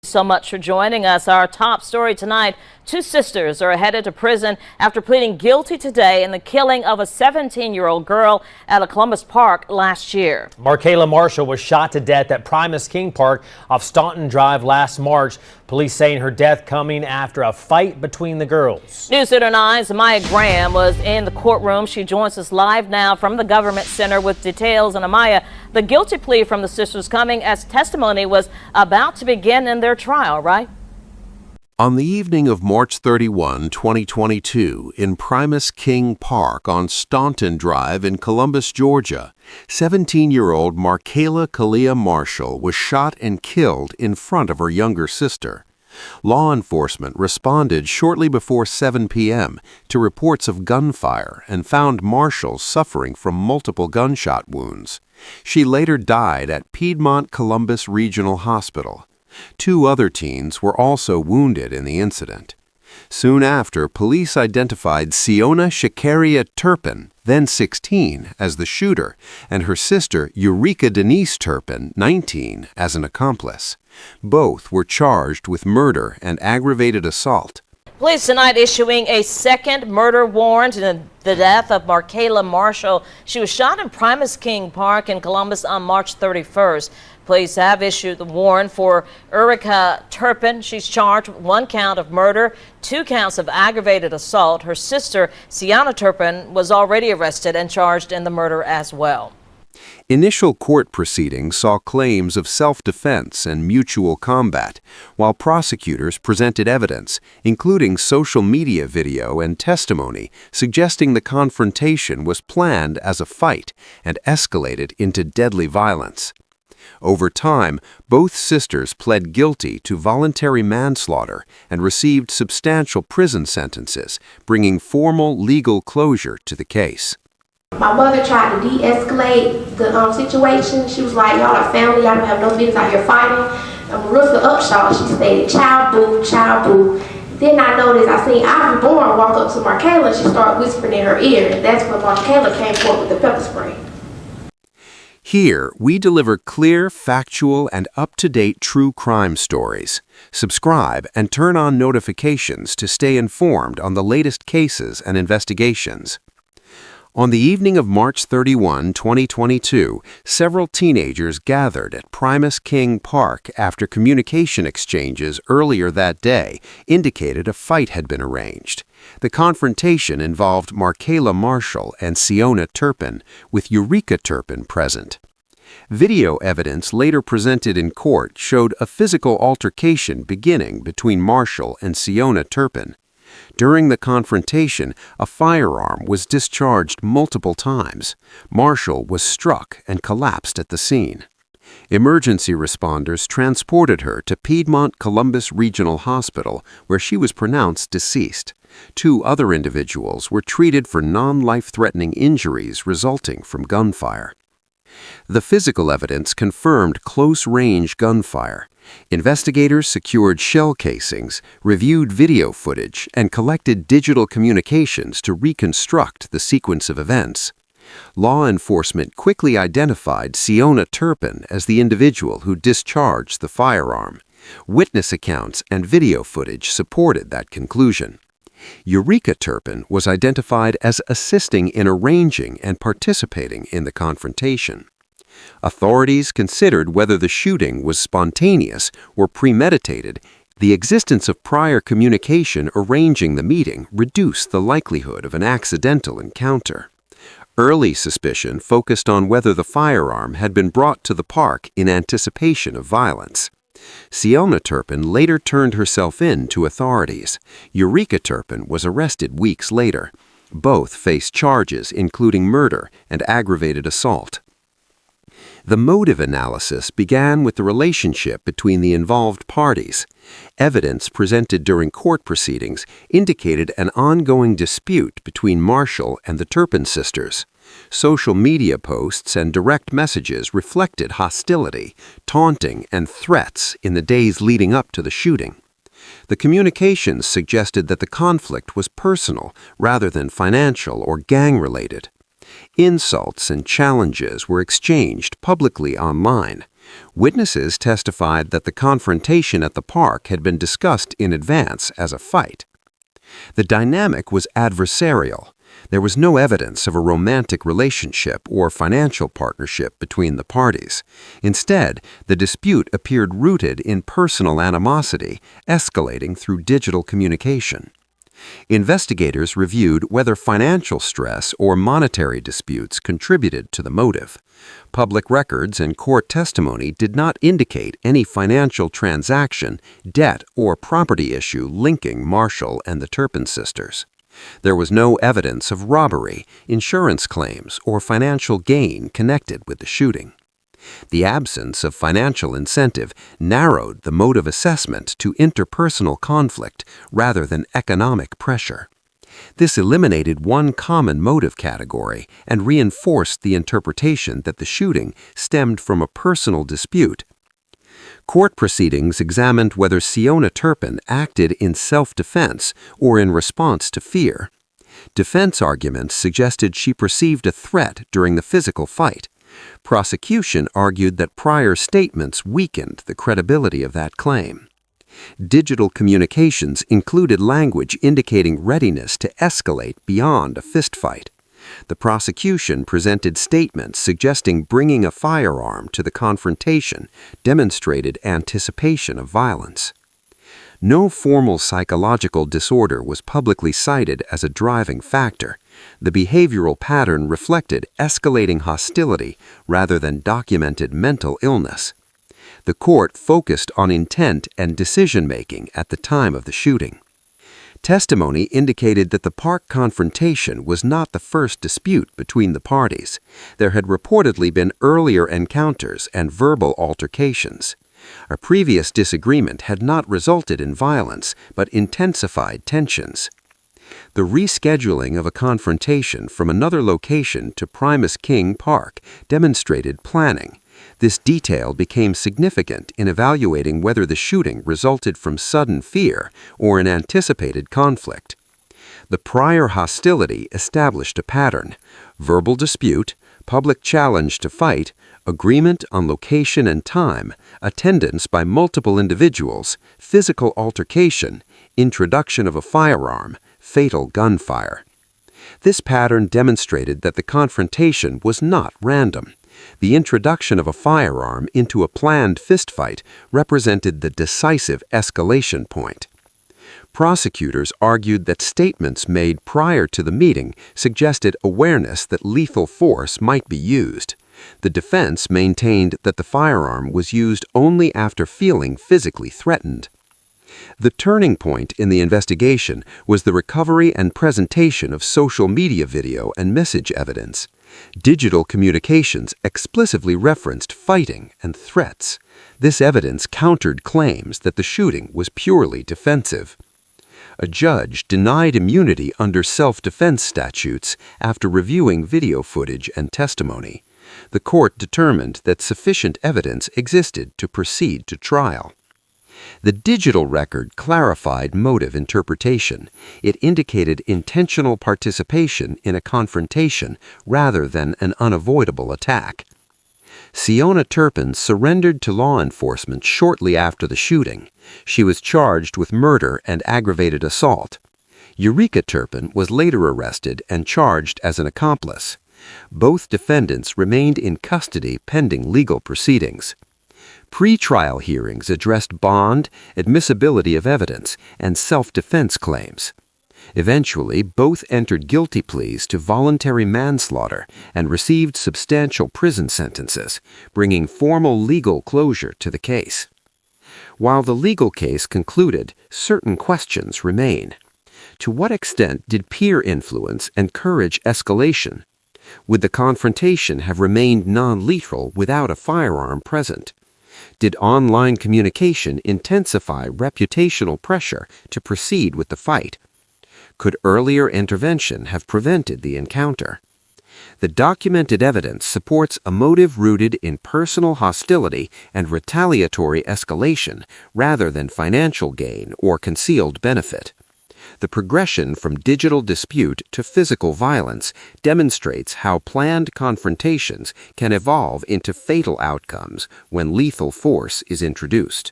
So much for joining us. Our top story tonight, two sisters are headed to prison after pleading guilty today in the killing of a 17-year-old girl at a Columbus Park last year. Markayla Marshall was shot to death at Primus King Park off Staunton Drive last March. Police saying her death coming after a fight between the girls. News 9's Amaya Graham was in the courtroom. She joins us live now from the Government Center with details. And Amaya, the guilty plea from the sisters coming as testimony was about to begin in their trial, right? On the evening of March 31, 2022, in Primus King Park on Staunton Drive in Columbus, Georgia, 17-year-old Markayla Kalleah Marshall was shot and killed in front of her younger sister. Law enforcement responded shortly before 7 p.m. to reports of gunfire and found Marshall suffering from multiple gunshot wounds. She later died at Piedmont Columbus Regional Hospital. Two other teens were also wounded in the incident. Soon after, police identified Siona Shakaria Turpin, then 16, as the shooter, and her sister Eureka Denise Turpin, 19, as an accomplice. Both were charged with murder and aggravated assault. Police tonight issuing a second murder warrant in the death of Markayla Marshall. She was shot in Primus King Park in Columbus on March 31st. Police have issued the warrant for Eureka Turpin. She's charged with 1 count of murder, 2 counts of aggravated assault. Her sister, Siona Turpin, was already arrested and charged in the murder as well. Initial court proceedings saw claims of self-defense and mutual combat, while prosecutors presented evidence, including social media video and testimony, suggesting the confrontation was planned as a fight and escalated into deadly violence. Over time, both sisters pled guilty to voluntary manslaughter and received substantial prison sentences, bringing formal legal closure to the case. My mother tried to de-escalate the situation. She was like, y'all are family, y'all don't have no business out here fighting. And Marissa Upshaw, she stated, child boo, child boo. Then I noticed, I seen Ivy Bourne walk up to Markayla and she started whispering in her ear. And that's when Markayla came forward with the pepper spray. Here, we deliver clear, factual, and up-to-date true crime stories. Subscribe and turn on notifications to stay informed on the latest cases and investigations. On the evening of March 31, 2022, several teenagers gathered at Primus King Park after communication exchanges earlier that day indicated a fight had been arranged. The confrontation involved Markayla Marshall and Siona Turpin, with Eureka Turpin present. Video evidence later presented in court showed a physical altercation beginning between Marshall and Siona Turpin. During the confrontation, a firearm was discharged multiple times. Marshall was struck and collapsed at the scene. Emergency responders transported her to Piedmont Columbus Regional Hospital, where she was pronounced deceased. 2 other individuals were treated for non-life-threatening injuries resulting from gunfire. The physical evidence confirmed close-range gunfire. Investigators secured shell casings, reviewed video footage, and collected digital communications to reconstruct the sequence of events. Law enforcement quickly identified Siona Turpin as the individual who discharged the firearm. Witness accounts and video footage supported that conclusion. Eureka Turpin was identified as assisting in arranging and participating in the confrontation. Authorities considered whether the shooting was spontaneous or premeditated. The existence of prior communication arranging the meeting reduced the likelihood of an accidental encounter. Early suspicion focused on whether the firearm had been brought to the park in anticipation of violence. Siona Turpin later turned herself in to authorities. Eureka Turpin was arrested weeks later. Both faced charges including murder and aggravated assault. The motive analysis began with the relationship between the involved parties. Evidence presented during court proceedings indicated an ongoing dispute between Marshall and the Turpin sisters. Social media posts and direct messages reflected hostility, taunting, and threats in the days leading up to the shooting. The communications suggested that the conflict was personal rather than financial or gang-related. Insults and challenges were exchanged publicly online. Witnesses testified that the confrontation at the park had been discussed in advance as a fight. The dynamic was adversarial. There was no evidence of a romantic relationship or financial partnership between the parties. Instead, the dispute appeared rooted in personal animosity, escalating through digital communication. Investigators reviewed whether financial stress or monetary disputes contributed to the motive. Public records and court testimony did not indicate any financial transaction, debt, or property issue linking Marshall and the Turpin sisters. There was no evidence of robbery, insurance claims, or financial gain connected with the shooting. The absence of financial incentive narrowed the motive assessment to interpersonal conflict rather than economic pressure. This eliminated one common motive category and reinforced the interpretation that the shooting stemmed from a personal dispute. Court proceedings examined whether Siona Turpin acted in self-defense or in response to fear. Defense arguments suggested she perceived a threat during the physical fight. Prosecution argued that prior statements weakened the credibility of that claim. Digital communications included language indicating readiness to escalate beyond a fistfight. The prosecution presented statements suggesting bringing a firearm to the confrontation demonstrated anticipation of violence. No formal psychological disorder was publicly cited as a driving factor. The behavioral pattern reflected escalating hostility rather than documented mental illness. The court focused on intent and decision-making at the time of the shooting. Testimony indicated that the park confrontation was not the first dispute between the parties. There had reportedly been earlier encounters and verbal altercations. A previous disagreement had not resulted in violence, but intensified tensions. The rescheduling of a confrontation from another location to Primus King Park demonstrated planning. This detail became significant in evaluating whether the shooting resulted from sudden fear or an anticipated conflict. The prior hostility established a pattern: verbal dispute, public challenge to fight, agreement on location and time, attendance by multiple individuals, physical altercation, introduction of a firearm, fatal gunfire. This pattern demonstrated that the confrontation was not random. The introduction of a firearm into a planned fistfight represented the decisive escalation point. Prosecutors argued that statements made prior to the meeting suggested awareness that lethal force might be used. The defense maintained that the firearm was used only after feeling physically threatened. The turning point in the investigation was the recovery and presentation of social media video and message evidence. Digital communications explicitly referenced fighting and threats. This evidence countered claims that the shooting was purely defensive. A judge denied immunity under self-defense statutes after reviewing video footage and testimony. The court determined that sufficient evidence existed to proceed to trial. The digital record clarified motive interpretation. It indicated intentional participation in a confrontation rather than an unavoidable attack. Siona Turpin surrendered to law enforcement shortly after the shooting. She was charged with murder and aggravated assault. Eureka Turpin was later arrested and charged as an accomplice. Both defendants remained in custody pending legal proceedings. Pre-trial hearings addressed bond, admissibility of evidence, and self-defense claims. Eventually, both entered guilty pleas to voluntary manslaughter and received substantial prison sentences, bringing formal legal closure to the case. While the legal case concluded, certain questions remain. To what extent did peer influence encourage escalation? Would the confrontation have remained non-lethal without a firearm present? Did online communication intensify reputational pressure to proceed with the fight? Could earlier intervention have prevented the encounter? The documented evidence supports a motive rooted in personal hostility and retaliatory escalation rather than financial gain or concealed benefit. The progression from digital dispute to physical violence demonstrates how planned confrontations can evolve into fatal outcomes when lethal force is introduced.